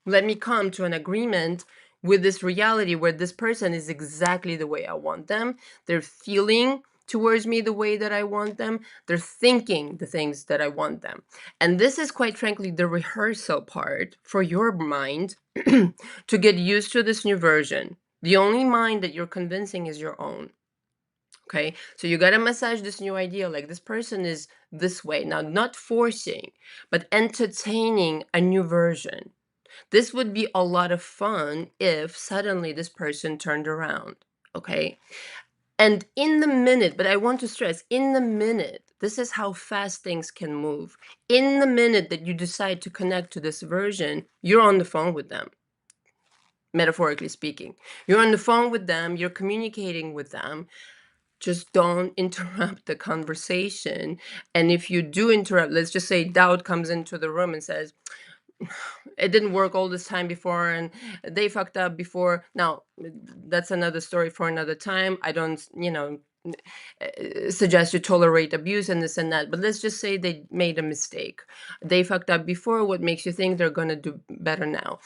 Let me come to an agreement with this reality where this person is exactly the way I want them. They're feeling towards me the way that I want them. They're thinking the things that I want them. And this is quite frankly the rehearsal part for your mind to get used to this new version. The only mind that you're convincing is your own. Okay, so you got to massage this new idea like this person is this way. Now, not forcing, but entertaining a new version. This would be a lot of fun if suddenly this person turned around. Okay, and in the minute, but I want to stress, in the minute, this is how fast things can move. In the minute that you decide to connect to this version, you're on the phone with them, metaphorically speaking. You're on the phone with them, you're communicating with them. Just don't interrupt the conversation. And if you do interrupt, let's just say doubt comes into the room and says, it didn't work all this time before and they fucked up before. Now, that's another story for another time. I don't, suggest you tolerate abuse and this and that. But let's just say they made a mistake. They fucked up before. What makes you think they're going to do better now?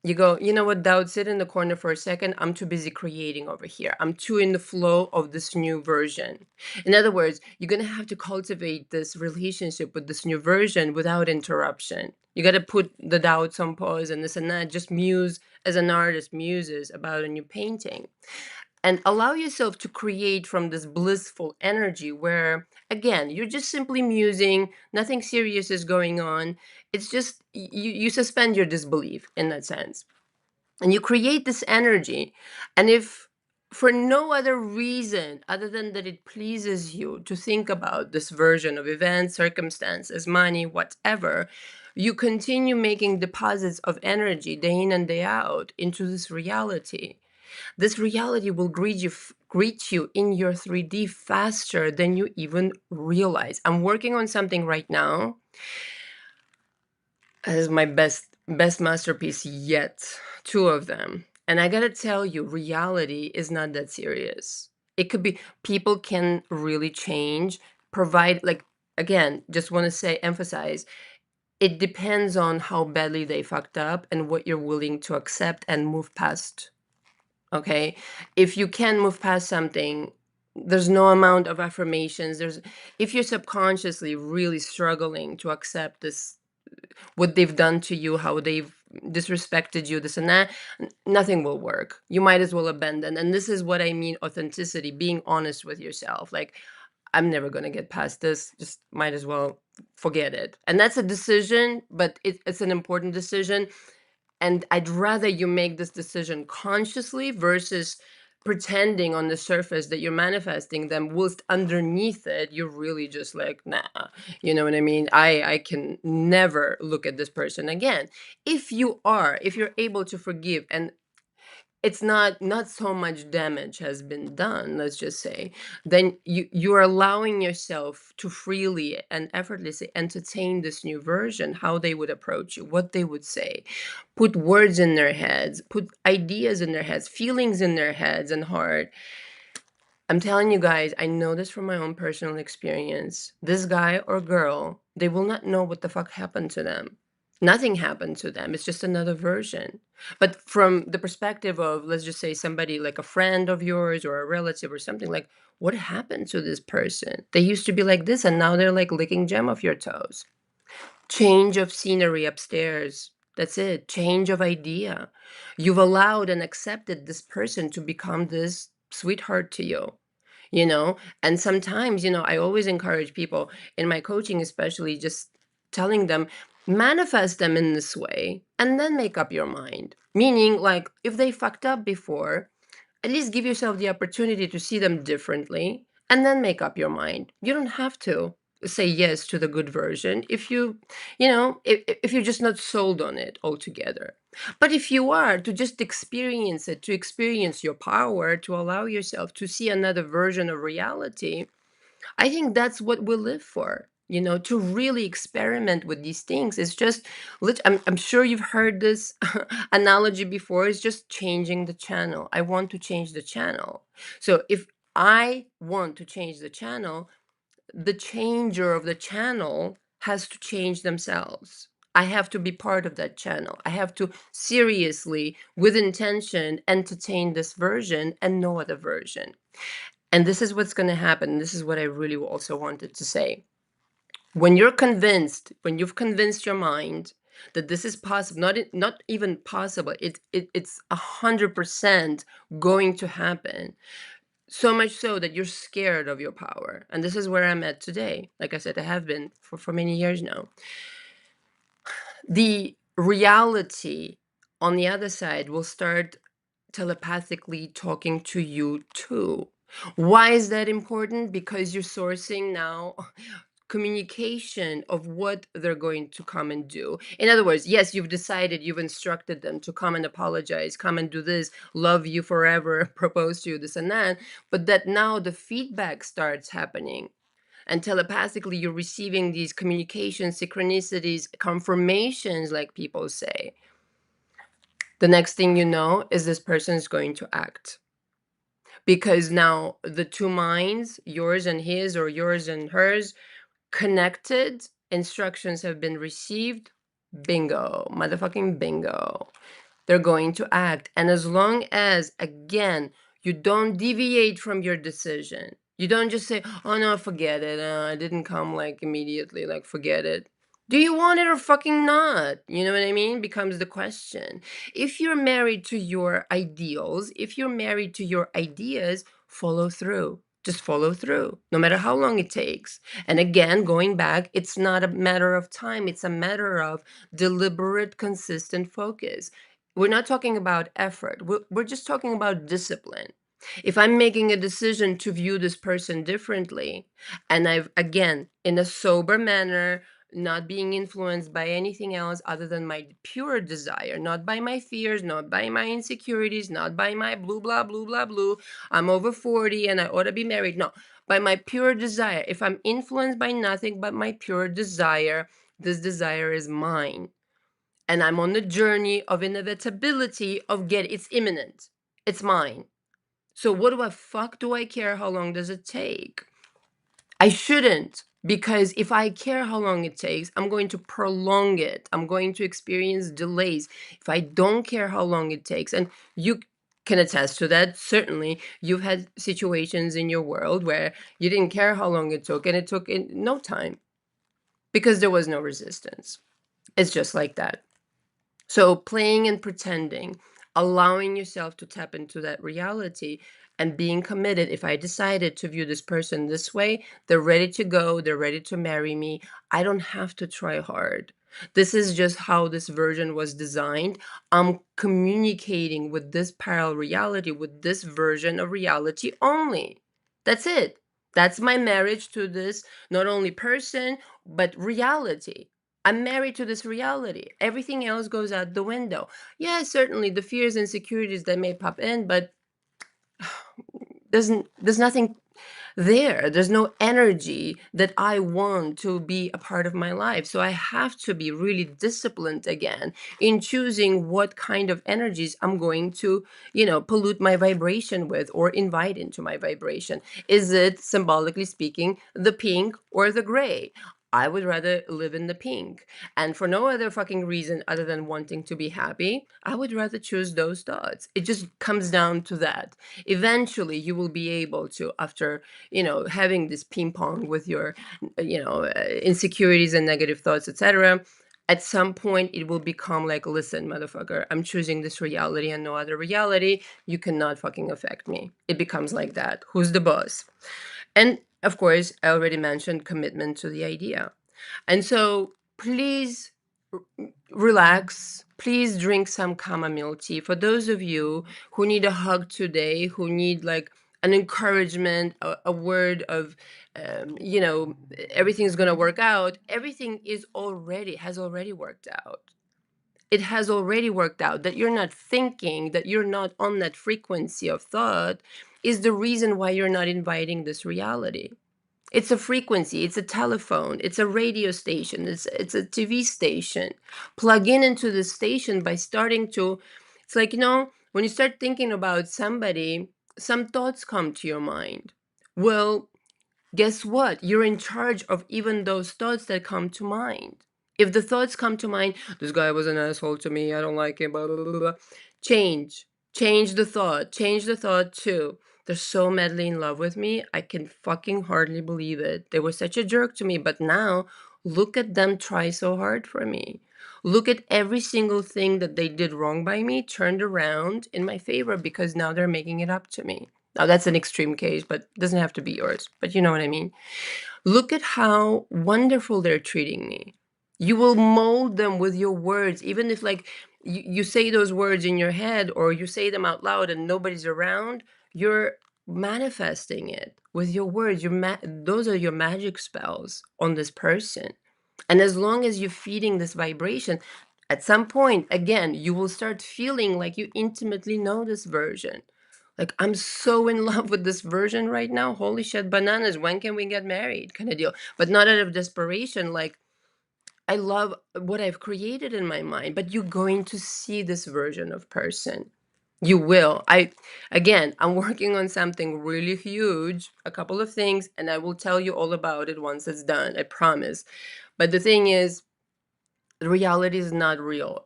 You go, you know what, Dowd, sit in the corner for a second. I'm too busy creating over here. I'm too in the flow of this new version. In other words, you're going to have to cultivate this relationship with this new version without interruption. You got to put the doubts on pause and this and that. Just muse as an artist muses about a new painting. And allow yourself to create from this blissful energy where, again, you're just simply musing, nothing serious is going on. It's just you suspend your disbelief in that sense. And you create this energy. And if for no other reason other than that it pleases you to think about this version of events, circumstances, money, whatever, you continue making deposits of energy day in and day out into this reality. This reality will greet you in your 3D faster than you even realize. I'm working on something right now. This is my best masterpiece yet. Two of them. And I gotta tell you, reality is not that serious. It could be people can really change, provide like again, just want to say emphasize it depends on how badly they fucked up and what you're willing to accept and move past. Okay, if you can move past something, there's no amount of affirmations. There's if you're subconsciously really struggling to accept this, what they've done to you, how they've disrespected you, this and that, nothing will work. You might as well abandon. And this is what I mean authenticity, being honest with yourself. Like, I'm never going to get past this. Just might as well forget it. And that's a decision, but it's an important decision. And I'd rather you make this decision consciously versus pretending on the surface that you're manifesting them, whilst underneath it you're really just like, nah. You know what I mean? I can never look at this person again. If you're able to forgive, and it's not so much damage has been done, let's just say, then you're allowing yourself to freely and effortlessly entertain this new version, how they would approach you, what they would say, put words in their heads, put ideas in their heads, feelings in their heads and heart. I'm telling you guys, I know this from my own personal experience. This guy or girl, they will not know what the fuck happened to them. Nothing happened to them. It's just another version. But from the perspective of, let's just say, somebody like a friend of yours or a relative or something, like, what happened to this person? They used to be like this and now they're like licking gem off your toes. Change of scenery upstairs. That's it. Change of idea. You've allowed and accepted this person to become this sweetheart to you. you know? And sometimes, I always encourage people in my coaching, especially, just telling them, manifest them in this way and then make up your mind. Meaning, like, if they fucked up before, at least give yourself the opportunity to see them differently and then make up your mind. You don't have to say yes to the good version if you're just not sold on it altogether. But if you are, to just experience it, to experience your power, to allow yourself to see another version of reality, I think that's what we live for. To really experiment with these things. It's just, I'm sure you've heard this analogy before. It's just changing the channel. I want to change the channel. So if I want to change the channel, the changer of the channel has to change themselves. I have to be part of that channel. I have to seriously, with intention, entertain this version and no other version. And this is what's going to happen. This is what I really also wanted to say. When you've convinced your mind that this is possible, not even possible, it's 100% going to happen. So much so that you're scared of your power. And this is where I'm at today. Like I said, I have been for many years now. The reality on the other side will start telepathically talking to you too. Why is that important? Because you're sourcing now communication of what they're going to come and do. In other words, yes, you've decided, you've instructed them to come and apologize, come and do this, love you forever, propose to you, this and that, but that now the feedback starts happening. And telepathically, you're receiving these communications, synchronicities, confirmations, like people say. The next thing you know is this person is going to act. Because now the two minds, yours and his or yours and hers, connected, instructions have been received. Bingo, motherfucking bingo. They're going to act. And as long as, again, you don't deviate from your decision, you don't just say, oh no, forget it. I didn't come like immediately, like forget it. Do you want it or fucking not? You know what I mean? Becomes the question. If you're married to your ideals, if you're married to your ideas, follow through. Just follow through, no matter how long it takes. And again, going back, it's not a matter of time, it's a matter of deliberate, consistent focus. We're not talking about effort. We're just talking about discipline. If I'm making a decision to view this person differently, and I've, again, in a sober manner, not being influenced by anything else other than my pure desire, not by my fears, not by my insecurities, not by my blue, blah, blue, blah, blue. I'm over 40 and I ought to be married. No, by my pure desire. If I'm influenced by nothing but my pure desire, this desire is mine. And I'm on the journey of inevitability of it's imminent. It's mine. So what do I care how long does it take? I shouldn't, because if I care how long it takes, I'm going to prolong it. I'm going to experience delays. If I don't care how long it takes, and you can attest to that, certainly you've had situations in your world where you didn't care how long it took and it took in no time because there was no resistance. It's just like that. So playing and pretending, allowing yourself to tap into that reality and being committed. If I decided to view this person this way, they're ready to go, they're ready to marry me. I don't have to try hard. This is just how this version was designed. I'm communicating with this parallel reality, with this version of reality only. That's it. That's my marriage to this not only person, but reality. I'm married to this reality. Everything else goes out the window. Yeah, certainly the fears and insecurities that may pop in, but there's nothing there. There's no energy that I want to be a part of my life. So I have to be really disciplined again in choosing what kind of energies I'm going to, pollute my vibration with or invite into my vibration. Is it, symbolically speaking, the pink or the gray? I would rather live in the pink. And for no other fucking reason other than wanting to be happy, I would rather choose those thoughts. It just comes down to that. Eventually, you will be able to, after, having this ping pong with your, insecurities and negative thoughts, etc., At some point it will become like, listen, motherfucker, I'm choosing this reality and no other reality. You cannot fucking affect me. It becomes like that. Who's the boss? And of course, I already mentioned commitment to the idea. And so please relax. Please drink some chamomile tea. For those of you who need a hug today, who need like an encouragement, a word of, everything's going to work out. Everything has already worked out. It has already worked out. That you're not thinking, that you're not on that frequency of thought is the reason why you're not inviting this reality. It's a frequency, it's a telephone, it's a radio station, it's a TV station. Plug in into the station by starting to, it's like, when you start thinking about somebody, some thoughts come to your mind. Well, guess what? You're in charge of even those thoughts that come to mind. If the thoughts come to mind, this guy was an asshole to me, I don't like him, blah, blah, blah, blah. Change the thought. Change the thought too. They're so madly in love with me. I can fucking hardly believe it. They were such a jerk to me, but now look at them try so hard for me. Look at every single thing that they did wrong by me turned around in my favor because now they're making it up to me. Now, that's an extreme case, but it doesn't have to be yours. But you know what I mean? Look at how wonderful they're treating me. You will mold them with your words, even if like you say those words in your head or you say them out loud and nobody's around, you're manifesting it with your words. Those are your magic spells on this person. And as long as you're feeding this vibration, at some point, again, you will start feeling like you intimately know this version. Like, I'm so in love with this version right now. Holy shit, bananas. When can we get married? Kind of deal. But not out of desperation. Like, I love what I've created in my mind, but you're going to see this version of person. You will. I'm working on something really huge, a couple of things, and I will tell you all about it once it's done. I promise. But the thing is, the reality is not real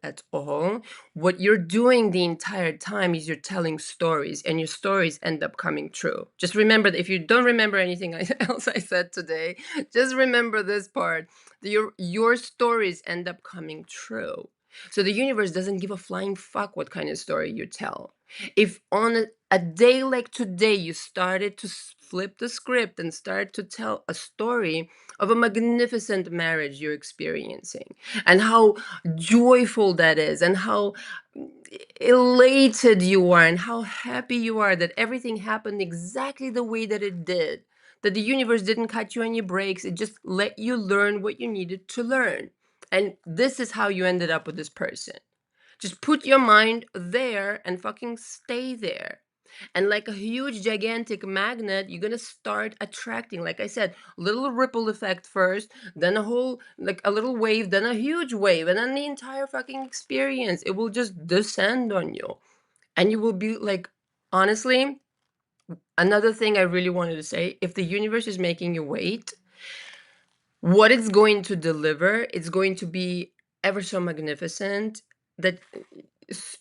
at all. What you're doing the entire time is you're telling stories, and your stories end up coming true. Just remember that if you don't remember anything else I said today, just remember this part. Your stories end up coming true. So the universe doesn't give a flying fuck what kind of story you tell. If on a day like today you started to flip the script and start to tell a story of a magnificent marriage you're experiencing and how joyful that is and how elated you are and how happy you are that everything happened exactly the way that it did, that the universe didn't cut you any breaks, it just let you learn what you needed to learn. And this is how you ended up with this person. Just put your mind there and fucking stay there. And like a huge, gigantic magnet, you're gonna start attracting, like I said, little ripple effect first, then a whole, like a little wave, then a huge wave, and then the entire fucking experience. It will just descend on you. And you will be like, honestly, another thing I really wanted to say, if the universe is making you wait, what it's going to deliver, it's going to be ever so magnificent that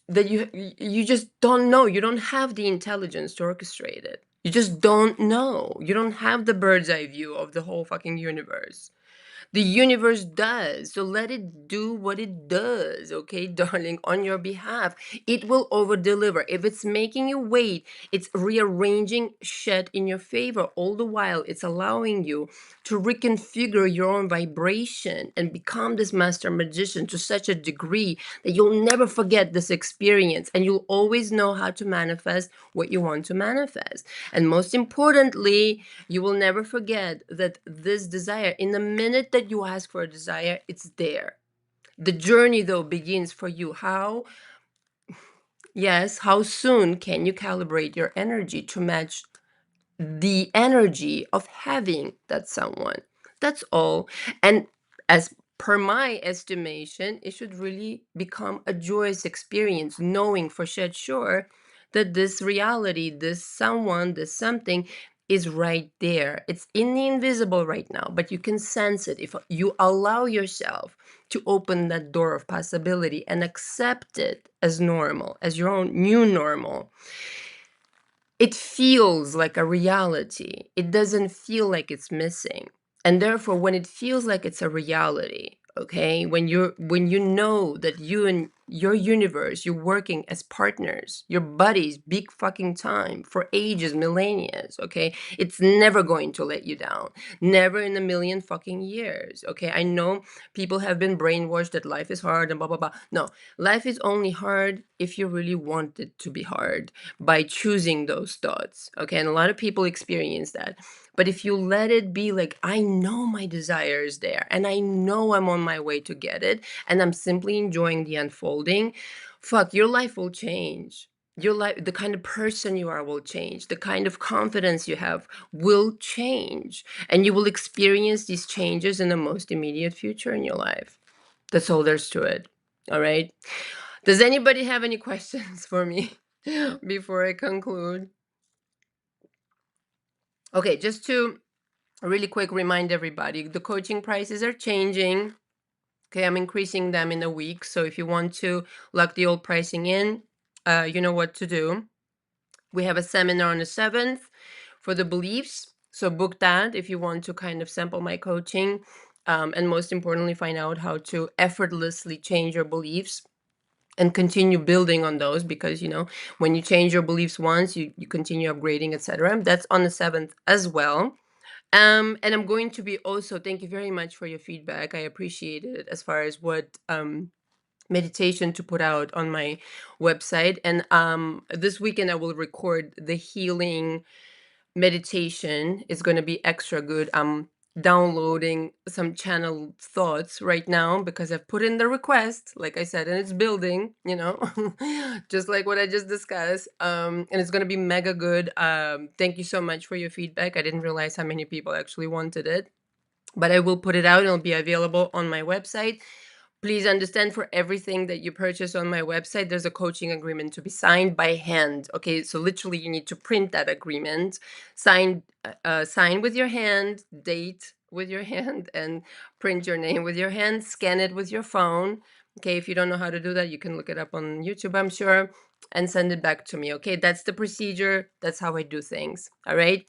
that you just don't know. You don't have the intelligence to orchestrate it. You just don't know. You don't have the bird's eye view of the whole fucking universe. The universe does. So let it do what it does, okay, darling, on your behalf. It will over deliver. If it's making you wait, it's rearranging shit in your favor. All the while, it's allowing you to reconfigure your own vibration and become this master magician to such a degree that you'll never forget this experience and you'll always know how to manifest what you want to manifest. And most importantly, you will never forget that this desire, in the minute that you ask for a desire, it's there. The journey, though, begins for you. How soon can you calibrate your energy to match the energy of having that someone? That's all. And as per my estimation, it should really become a joyous experience, knowing for sure that this reality, this someone, this something is right there. It's in the invisible right now, but you can sense it if you allow yourself to open that door of possibility and accept it as normal, as your own new normal. It feels like a reality. It doesn't feel like it's missing. And therefore, when it feels like it's a reality, Okay, when you know that you and your universe, you're working as partners, your buddies, big fucking time for ages, millennia. Okay, it's never going to let you down, never in a million fucking years. Okay, I know people have been brainwashed that life is hard and blah blah blah. No, life is only hard if you really want it to be hard by choosing those thoughts. Okay, and a lot of people experience that. But if you let it be like, I know my desire is there and I know I'm on my way to get it and I'm simply enjoying the unfolding, fuck, your life will change. Your life, the kind of person you are will change. The kind of confidence you have will change. And you will experience these changes in the most immediate future in your life. That's all there's to it. All right. Does anybody have any questions for me before I conclude? Okay, just to really quick remind everybody, the coaching prices are changing. Okay, I'm increasing them in a week. So if you want to lock the old pricing in, you know what to do. We have a seminar on the 7th for the beliefs. So book that if you want to kind of sample my coaching. And most importantly, find out how to effortlessly change your beliefs and continue building on those, because when you change your beliefs once, you continue upgrading, etc. That's on the 7th as well. And I'm going to be also, thank you very much for your feedback. I appreciate it as far as what meditation to put out on my website. And this weekend I will record the healing meditation. Is going to be extra good. I'm downloading some channel thoughts right now because I've put in the request, like I said, and it's building, just like what I just discussed. And it's going to be mega good. Thank you so much for your feedback. I didn't realize how many people actually wanted it, but I will put it out. It'll be available on my website. Please understand, for everything that you purchase on my website, there's a coaching agreement to be signed by hand. Okay, so literally you need to print that agreement, sign with your hand, date with your hand, and print your name with your hand, scan it with your phone. Okay, if you don't know how to do that, you can look it up on YouTube, I'm sure, and send it back to me. Okay, that's the procedure. That's how I do things. All right.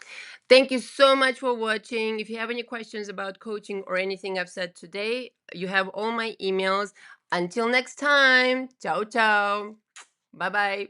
Thank you so much for watching. If you have any questions about coaching or anything I've said today, you have all my emails. Until next time, ciao, ciao. Bye bye.